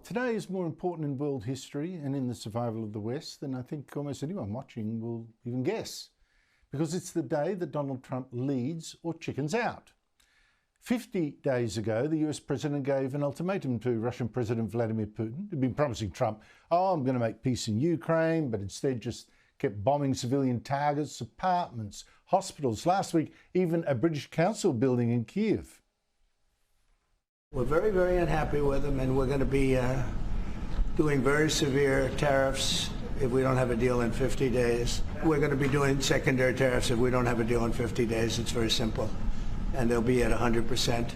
Today is more important in world history and in the survival of the West than I think almost anyone watching will even guess, because it's the day that Donald Trump leads or chickens out. 50 days ago, the US president gave an ultimatum to Russian President Vladimir Putin, who'd been promising Trump, I'm going to make peace in Ukraine, but instead just kept bombing civilian targets, apartments, hospitals. Last week, even a British council building in Kiev. We're very, very unhappy with him, and we're going to be doing very severe tariffs if we don't have a deal in 50 days. We're going to be doing secondary tariffs if we don't have a deal in 50 days. It's very simple. And they'll be at 100%.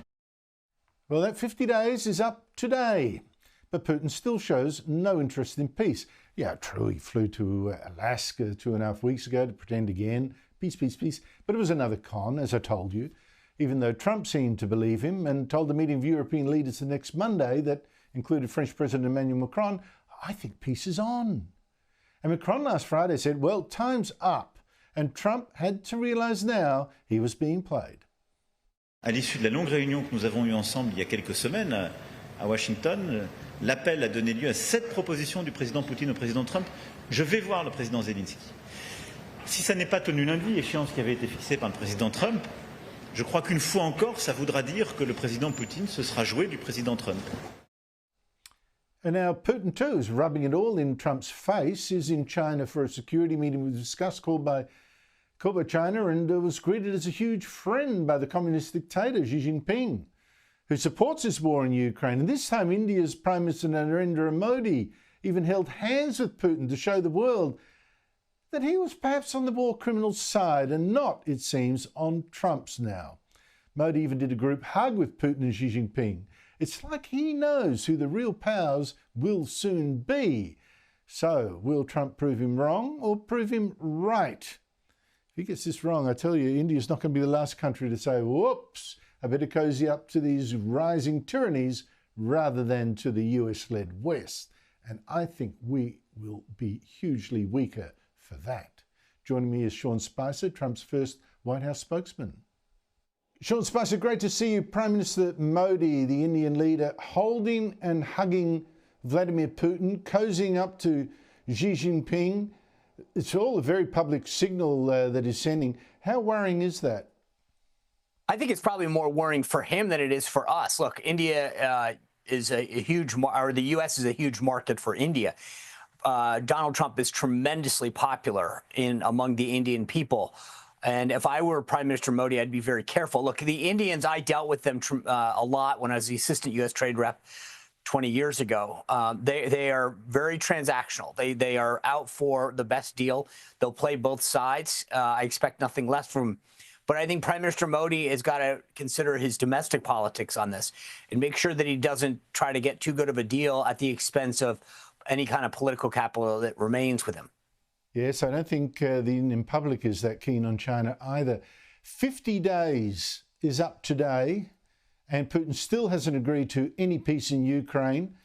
Well, that 50 days is up today. But Putin still shows no interest in peace. Yeah, true, he flew to Alaska 2.5 weeks ago to pretend again, peace, peace, peace. But it was another con, as I told you, even though Trump seemed to believe him and told the meeting of European leaders the next Monday that included French President Emmanuel Macron, I think peace is on. And Macron last Friday said, well, time's up. And Trump had to realise now he was being played. À l'issue de la longue réunion que nous avons eue ensemble il y a quelques semaines à Washington, l'appel a donné lieu à 7 propositions du président Poutine au président Trump. Je vais voir le président Zelensky. Si ça n'est pas tenu lundi, échéance qui avait été fixée par le président Trump, je crois qu'une fois encore, ça voudra dire que le président Poutine se sera joué du président Trump. And now Putin too is rubbing it all in Trump's face. He's in China for a security meeting we discussed called by China, and was greeted as a huge friend by the communist dictator Xi Jinping, who supports this war in Ukraine. And this time India's Prime Minister Narendra Modi even held hands with Putin to show the world that he was perhaps on the war criminal's side and not, it seems, on Trump's now. Modi even did a group hug with Putin and Xi Jinping. It's like he knows who the real powers will soon be. So, will Trump prove him wrong or prove him right? If he gets this wrong, I tell you, India's not going to be the last country to say, whoops, I better cozy up to these rising tyrannies rather than to the US-led West. And I think we will be hugely weaker for that. Joining me is Sean Spicer, Trump's first White House spokesman. Sean Spicer, great to see you. Prime Minister Modi, the Indian leader, holding and hugging Vladimir Putin, cozying up to Xi Jinping. It's all a very public signal that is sending. How worrying is that? I think it's probably more worrying for him than it is for us. Look, India is a huge, or the U.S. is a huge market for India. Donald Trump is tremendously popular among the Indian people. And if I were Prime Minister Modi, I'd be very careful. Look, the Indians, I dealt with them a lot when I was the assistant U.S. trade rep 20 years ago. They are very transactional. They are out for the best deal. They'll play both sides. I expect nothing less from them. But I think Prime Minister Modi has got to consider his domestic politics on this and make sure that he doesn't try to get too good of a deal at the expense of any kind of political capital that remains with him. Yes, I don't think the Indian public is that keen on China either. 50 days is up today, and Putin still hasn't agreed to any peace in Ukraine.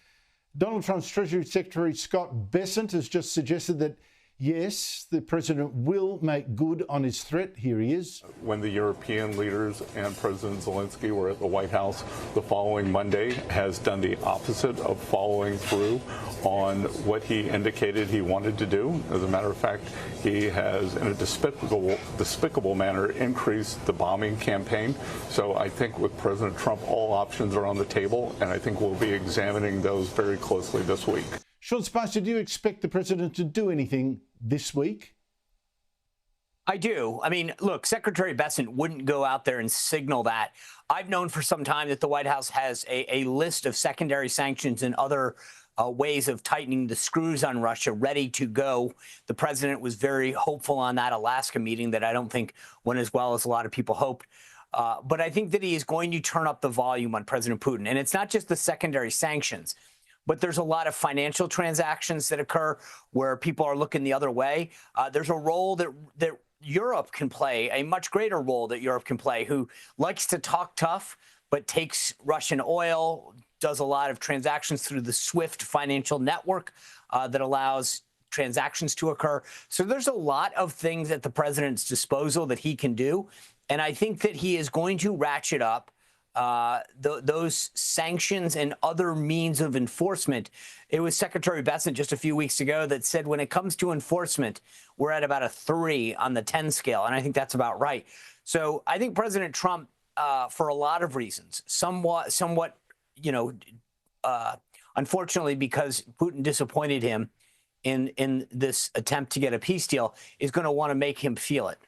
Donald Trump's Treasury Secretary Scott Bessent has just suggested that, yes, the president will make good on his threat. Here he is. When the European leaders and President Zelensky were at the White House the following Monday, has done the opposite of following through on what he indicated he wanted to do. As a matter of fact, he has, in a despicable manner, increased the bombing campaign. So I think with President Trump, all options are on the table, and I think we'll be examining those very closely this week. Sean Spicer, do you expect the president to do anything this week? I do. I mean, look, Secretary Bessent wouldn't go out there and signal that. I've known for some time that the White House has a list of secondary sanctions and other ways of tightening the screws on Russia ready to go. The president was very hopeful on that Alaska meeting that I don't think went as well as a lot of people hoped. But I think that he is going to turn up the volume on President Putin. And it's not just the secondary sanctions, but there's a lot of financial transactions that occur where people are looking the other way. There's a role that Europe can play, a much greater role that Europe can play, who likes to talk tough, but takes Russian oil, does a lot of transactions through the SWIFT financial network that allows transactions to occur. So there's a lot of things at the president's disposal that he can do. And I think that he is going to ratchet up those sanctions and other means of enforcement. It was Secretary Bessent just a few weeks ago that said when it comes to enforcement, we're at about a 3 on the 10 scale. And I think that's about right. So I think President Trump, for a lot of reasons, somewhat, unfortunately, because Putin disappointed him in this attempt to get a peace deal, is going to want to make him feel it.